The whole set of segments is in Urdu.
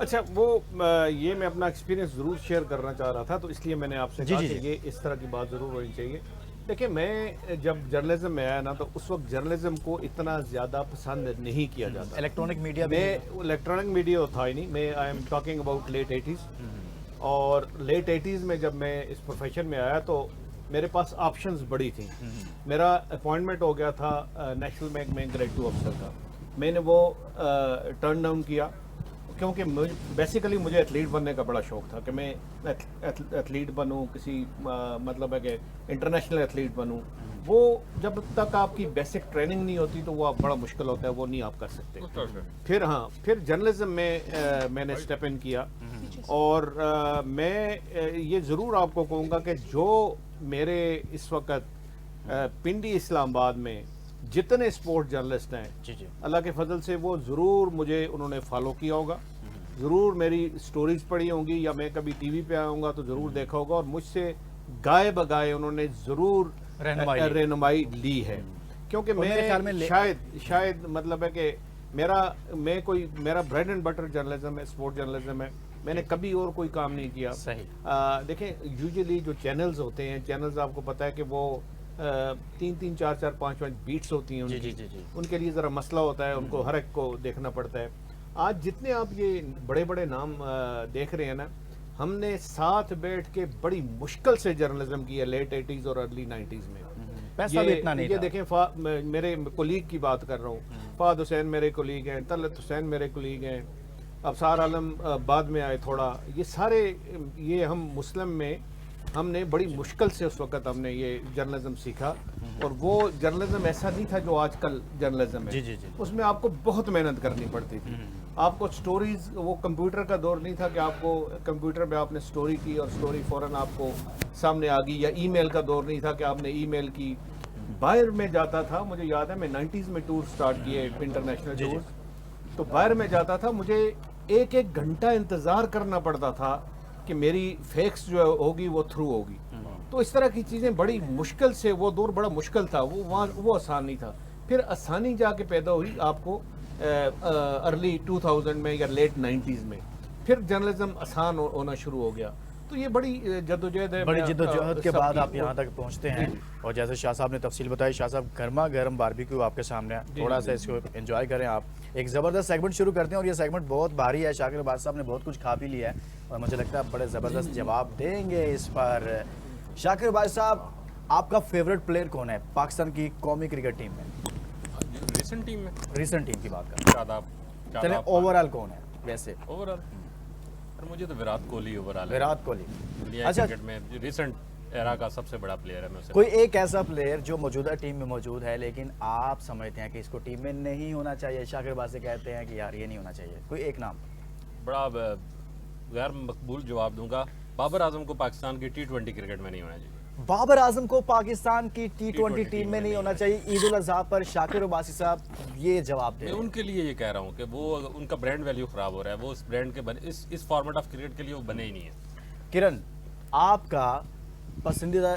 اچھا وہ یہ میں اپنا ایکسپیرینس ضرور شیئر کرنا چاہ رہا تھا، تو اس لیے میں نے آپ سے کہا کہ یہ اس طرح کی بات ضرور ہونی چاہیے. دیکھیں میں جب جرنلزم میں آیا نا تو اس وقت جرنلزم کو اتنا زیادہ پسند نہیں کیا جاتا. الیکٹرانک میڈیا میں الیکٹرانک میڈیا تھا ہی نہیں. میں I am talking about late 80s، اور لیٹ 80s میں جب میں اس پروفیشن میں آیا تو میرے پاس آپشنز بڑی تھیں. میرا اپوائنٹمنٹ ہو گیا تھا نیشنل بینک میں گریڈ 2 افسر کا. میں نے وہ ٹرن ڈاؤن کیا کیونکہ بیسیکلی مجھے ایتھلیٹ بننے کا بڑا شوق تھا کہ میں ایتھلیٹ بنوں، کسی مطلب ہے کہ انٹرنیشنل ایتھلیٹ بنوں. وہ جب تک آپ کی بیسک ٹریننگ نہیں ہوتی تو وہ بڑا مشکل ہوتا ہے، وہ نہیں آپ کر سکتے. پھر جرنلزم میں نے اسٹیپ ان کیا، اور میں یہ ضرور آپ کو کہوں گا کہ جو میرے اس وقت پنڈی اسلام آباد میں جتنے اسپورٹ جرنلسٹ ہیں، اللہ کے فضل سے وہ ضرور مجھے انہوں نے فالو کیا ہوگا، ضرور میری سٹوریز پڑھی ہوں گی، یا میں کبھی ٹی وی پہ آیا ہوں گا تو ضرور دیکھا ہوگا، اور مجھ سے گائے بگائے انہوں نے ضرور رہنمائی لی ہے. کیونکہ میں شاید مطلب ہے کہ میرا بریڈ اینڈ بٹر جرنلزم ہے، اسپورٹ جرنلزم ہے. میں نے کبھی اور کوئی کام نہیں کیا. دیکھیں یوزلی جو چینلز ہوتے ہیں، چینلز آپ کو پتہ ہے کہ وہ 3 4 5 بیٹس ہوتی ہیں ان کے لیے ذرا مسئلہ ہوتا ہے، ان کو ہر ایک کو دیکھنا پڑتا ہے. آج جتنے آپ یہ بڑے بڑے نام دیکھ رہے ہیں نا، ہم نے ساتھ بیٹھ کے بڑی مشکل سے جرنلزم کی ہے لیٹ 80s اور ارلی 90s میں. یہ دیکھیں میرے کولیگ کی بات کر رہا ہوں، فہد حسین میرے کولیگ ہیں، طلعت حسین میرے کولیگ ہیں، ابصار عالم بعد میں آئے تھوڑا. یہ سارے یہ ہم مسلم میں ہم نے بڑی مشکل سے اس وقت ہم نے یہ جرنلزم سیکھا. اور وہ جرنلزم ایسا نہیں تھا جو آج کل جرنلزم ہے. اس میں آپ کو بہت محنت کرنی پڑتی تھی. آپ کو سٹوریز، وہ کمپیوٹر کا دور نہیں تھا کہ آپ کو کمپیوٹر پہ آپ نے سٹوری کی اور سٹوری فوراً آپ کو سامنے آ گئی، یا ای میل کا دور نہیں تھا کہ آپ نے ای میل کی. باہر میں جاتا تھا، مجھے یاد ہے میں 90s میں ٹور سٹارٹ کیے انٹرنیشنل ٹور. تو باہر میں جاتا تھا، مجھے ایک گھنٹہ انتظار کرنا پڑتا تھا کہ میری فیکس جو ہوگی وہ تھرو ہوگی. تو اس طرح کی چیزیں بڑی مشکل سے، وہ دور بڑا مشکل تھا، وہ آسان نہیں تھا. پھر آسانی جا کے پیدا ہوئی آپ کو ارلی 2000 میں یا لیٹ 90s میں. پھر جرنلزم آسان ہونا شروع ہو گیا. تو یہ بڑی جدوجہد ہے. بڑی جدوجہد کے بعد آپ یہاں تک پہنچتے ہیں. اور جیسے شاہ صاحب نے تفصیل بتائی، شاہ صاحب گرما گرم باربیکیو آپ کے سامنے ہے، تھوڑا سا اس کو انجوائے کریں. آپ ایک زبردست سیگمنٹ شروع کرتے ہیں، اور یہ سیگمنٹ بہت بھاری ہے. شاکر عباس صاحب نے بہت کچھ کھا پی لیا ہے، اور مجھے لگتا ہے آپ بڑے زبردست جواب دیں گے اس پر. شاکر عباس صاحب، آپ کا فیوریٹ پلیئر کون ہے پاکستان کی قومی کرکٹ ٹیم میں؟ ریسنٹ ٹیم کی بات کریں، چلیں اوور آل کون ہے ویسے؟ اوور آل مجھے تو وراٹ کوہلی وراٹ کوہلی انڈیا کرکٹ میں ریسنٹ ایرا کا سب سے بڑا پلیئر ہے. میں کوئی ایک ایسا پلیئر جو موجودہ ٹیم میں موجود ہے لیکن آپ سمجھتے ہیں کہ اس کو ٹیم میں نہیں ہونا چاہیے، شاکر عباس سے کہتے ہیں کہ یار یہ نہیں ہونا چاہیے، کوئی ایک نام؟ بڑا غیر مقبول جواب دوں گا، بابر اعظم کو پاکستان کی T20 کرکٹ میں نہیں ہونا چاہیے. بابر اعظم کو پاکستان کی T20 ٹیم میں نہیں ہونا چاہیے. عید الاضحیٰ پر شاکر عباسی صاحب یہ جواب دیں. میں ان کے لیے یہ کہہ رہا ہوں کہ وہ ان کا برانڈ ویلیو خراب ہو رہا ہے، وہ اس برانڈ کے اس فارمیٹ آف کرکٹ کے لیے وہ بنے ہی نہیں ہے. کرن، آپ کا پسندیدہ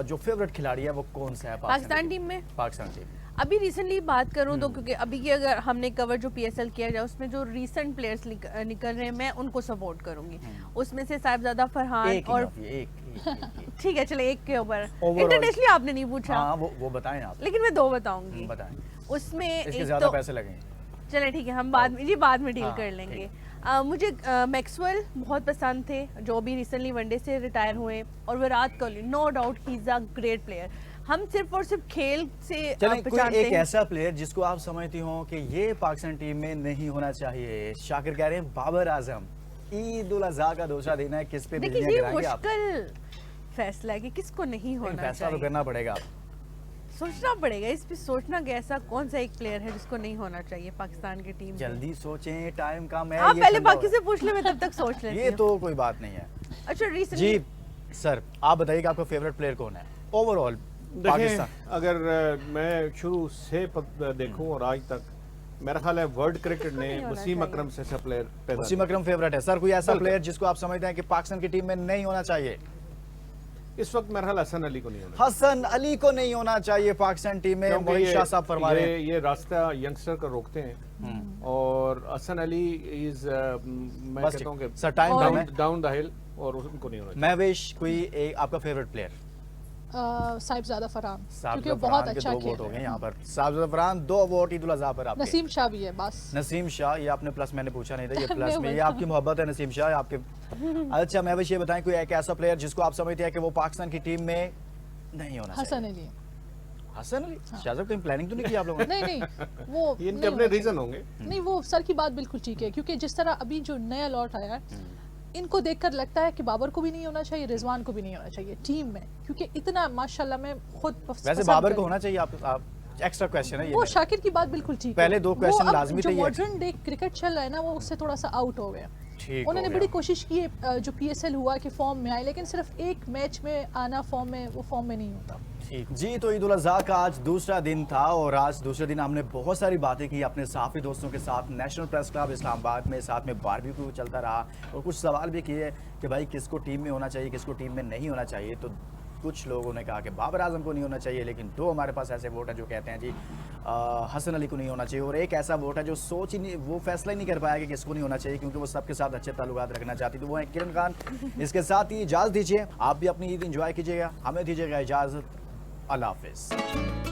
جو فیوریٹ کھلاڑی ہے وہ کون سا ہے پاکستان ٹیم میں؟ پاکستان ٹیم ابھی ریسنٹلی بات کروں تو، کیونکہ ابھی کی اگر ہم نے کور جو PSL کیا جائے اس میں جو ریسنٹ پلیئرز نکل رہے ہیں میں ان کو سپورٹ کروں گی. اس میں سے صاحبزادہ فرحان اور ٹھیک ہے چلے ایک کے اوپر انٹرنیشنلی آپ نے نہیں پوچھا. ہاں وہ بتائیں آپ، لیکن میں 2 بتاؤں گی. اس میں ایک زیادہ پیسے لگیں گے. چلیں ٹھیک ہے، ہم بعد میں ڈیل کر لیں گے. مجھے میکسویل بہت پسند تھے جو بھی ریسنٹلی ون ڈے سے ریٹائر ہوئے، اور Virat Kohli no doubt he is a great player. ہم صرف اور صرف کھیل سے کوئی ایک ایسا پلیئر جس کو آپ سمجھتی ہوں کہ یہ پاکستان ٹیم میں نہیں ہونا چاہیے. شاکر کہہ رہے ہیں بابر اعظم. عید الاضحیٰ کا دوسرا دن ہے، کس پہ بجلیاں گرائیں گے آپ؟ مشکل فیصلہ ہے کہ کس کو نہیں ہونا چاہیے. فیصلہ تو کرنا پڑے گا، سوچنا پڑے گا اس پہ. سوچنا کہ ایسا کون سا ایک پلیئر ہے جس کو نہیں ہونا چاہیے پاکستان کی ٹیم. جلدی سوچیں، ٹائم کم ہے. آپ پہلے باقی سے پوچھ لیں، میں تب تک سوچ لیتی ہوں. یہ تو کوئی بات نہیں ہے. اچھا ریسنٹلی جی سر آپ بتائیے کہ آپ کا فیوریٹ پلیئر کون ہے اوور آل دیکھیں؟ اگر میں شروع سے دیکھوں اور آج تک میرا خیال ہے ورلڈ کرکٹ نے وسیم اکرم سے پلیئر پیدا. وسیم اکرم فیوریٹ ہے. سر کوئی ایسا پلیئر جس کو آپ سمجھتے ہیں کہ پاکستان کی ٹیم میں نہیں ہونا چاہیے؟ اس وقت میرا خیال حسن علی کو نہیں ہونا. حسن علی کو نہیں ہونا چاہیے پاکستان ٹیم میں. شاہ صاحب فرما رہے ہیں یہ راستہ ینگسٹر کو روکتے ہیں. اور حسن علی از میں بس کہتا ہوں کہ سر ٹائم کم ہے. ڈاؤن دا ہل اور ان کو نہیں ہونا چاہیے. مہوش کوئی ایک آپ کا فیوریٹ پلیئر؟ صاحبزادہ فرحان کیونکہ صاحبزادہ وہ بہت فرحان کے اچھا 2 ووٹ کھیل ہو گئے یہاں پر. صاحبزادہ فرحان 2 ووٹ عید الاضحیٰ پر آپ کے. نسیم شاہ بھی ہے بس. نسیم شاہ یہ آپ نے پلس میں نے پوچھا نہیں تھا, یہ پلس میں, یہ آپ کی محبت ہے نسیم شاہ آپ کے. اچھا مہوش یہ بتائیں کوئی ایک ایسا پلیئر جس کو آپ سمجھتے ہیں کہ وہ پاکستان کی ٹیم میں نہیں ہونا چاہیے؟ حسن علی. حسن علی شاہزاد کہیں پلاننگ تو نہیں کی آپ لوگوں نے؟ نہیں وہ ان کے نہیں اپنے ہونا ریزن ہوں گے. چاہیے. نہیں وہ سر کی بات بالکل ٹھیک ہے کیونکہ جس طرح ابھی جو نیا لاٹ آیا ہے ان کو دیکھ کر لگتا ہے کہ بابر کو بھی نہیں ہونا چاہیے, رضوان کو بھی نہیں ہونا چاہیے ٹیم میں, کیونکہ اتنا ماشاءاللہ میں خود ویسے بابر کو ہونا چاہیے. آپ ایکسٹرا کویسچن ہے یہ وہ شاکر کی بات بالکل ٹھیک ہے. پہلے 2 کویسچن لازمی تھے. جو ماڈرن ڈے کرکٹ چل رہا ہے نا وہ اس سے تھوڑا سا آؤٹ ہو گیا. انہوں نے بڑی کوشش کی ہے جو پی ایس ایل ہوا کہ فارم میں آئے, لیکن صرف ایک میچ میں آنا فارم میں, وہ فارم میں نہیں ہوتا. جی تو عید الاضحیٰ کا آج دوسرا دن تھا اور آج دوسرے دن ہم نے بہت ساری باتیں کی اپنے صحافی دوستوں کے ساتھ نیشنل پریس کلب اسلام آباد میں, ساتھ میں باربیکیو چلتا رہا اور کچھ سوال بھی کیے کہ بھائی کس کو ٹیم میں ہونا چاہیے کس کو ٹیم میں نہیں ہونا چاہیے. تو کچھ لوگوں نے کہا کہ بابر اعظم کو نہیں ہونا چاہیے, لیکن 2 ہمارے پاس ایسے ووٹ ہیں جو کہتے ہیں جی حسن علی کو نہیں ہونا چاہیے, اور ایک ایسا ووٹ ہے جو سوچ ہی نہیں, وہ فیصلہ ہی نہیں کر پایا کہ کس کو نہیں ہونا چاہیے کیونکہ وہ سب کے ساتھ اچھے تعلقات رکھنا چاہتی, تو وہ ہیں کرن خان. اس کے ساتھ ہی اجازت دیجیے, آپ بھی اپنی عید انجوائے کیجیے گا, ہمیں دیجیے گا اجازت. اللہ حافظ.